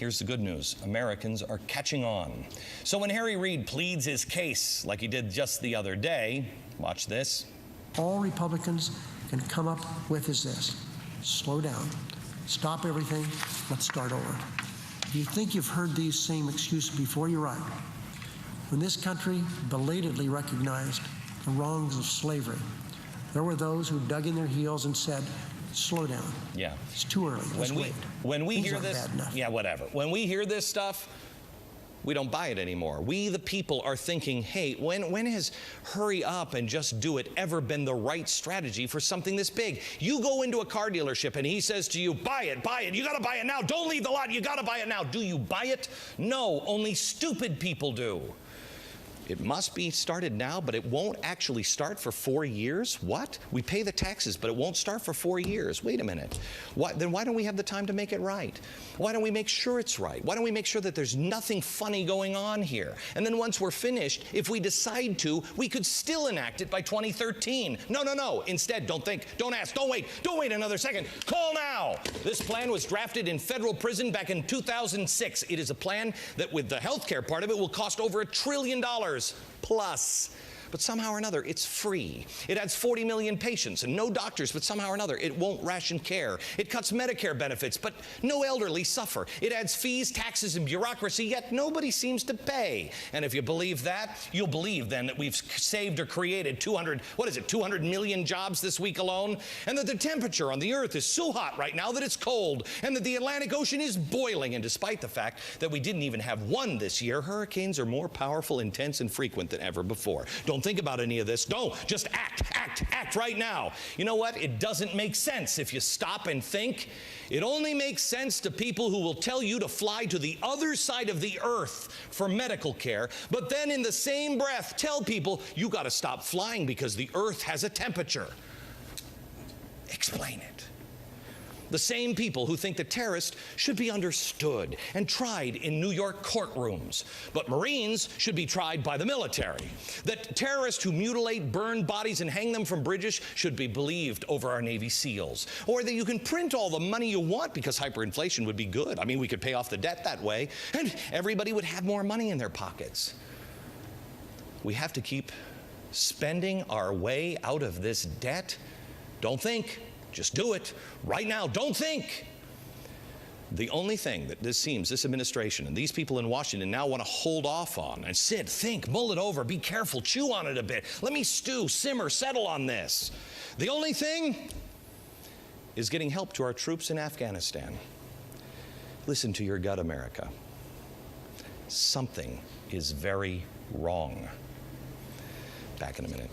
here's the good news. Americans are catching on. So when Harry Reid pleads his case like he did just the other day, watch this. All Republicans can come up with is this: slow down, stop everything, let's start over. If you think you've heard these same excuses before, you're right. When this country belatedly recognized the wrongs of slavery, there were those who dug in their heels and said, slow down. Yeah. It's too early. Let's wait. When we Things hear aren't this, bad enough. yeah, whatever. When we hear this stuff, we don't buy it anymore. We, the people, are thinking, hey, when has hurry up and just do it ever been the right strategy for something this big? You go into a car dealership and he says to you, buy it, you gotta buy it now, don't leave the lot, you gotta buy it now. Do you buy it? No, only stupid people do. It must be started now, but it won't actually start for 4 years? What? We pay the taxes, but it won't start for 4 years. Wait a minute. Then why don't we have the time to make it right? Why don't we make sure it's right? Why don't we make sure that there's nothing funny going on here? And then once we're finished, if we decide to, we could still enact it by 2013. No. Instead, don't think, don't ask, don't wait another second. Call now. This plan was drafted in federal prison back in 2006. It is a plan that, with the health care part of it, will cost over $1 trillion. Plus. But somehow or another, it's free. It adds 40 million patients and no doctors, but somehow or another, it won't ration care. It cuts Medicare benefits, but no elderly suffer. It adds fees, taxes, and bureaucracy, yet nobody seems to pay. And if you believe that, you'll believe then that we've saved or created 200 million jobs this week alone, and that the temperature on the earth is so hot right now that it's cold, and that the Atlantic Ocean is boiling. And despite the fact that we didn't even have one this year, hurricanes are more powerful, intense, and frequent than ever before. Don't think about any of this. Don't. Just act right now. You know what? It doesn't make sense if you stop and think. It only makes sense to people who will tell you to fly to the other side of the earth for medical care, but then in the same breath tell people you got to stop flying because the earth has a temperature. Explain it. The same people who think that terrorists should be understood and tried in New York courtrooms, but Marines should be tried by the military. That terrorists who mutilate, burn bodies, and hang them from bridges should be believed over our Navy SEALs. Or that you can print all the money you want because hyperinflation would be good. I mean, we could pay off the debt that way, and everybody would have more money in their pockets. We have to keep spending our way out of this debt. Don't think. Just do it right now. Don't think. The only thing that this administration and these people in Washington now want to hold off on and sit, think, mull it over, be careful, chew on it a bit. Let me stew, simmer, settle on this. The only thing is getting help to our troops in Afghanistan. Listen to your gut, America. Something is very wrong. Back in a minute.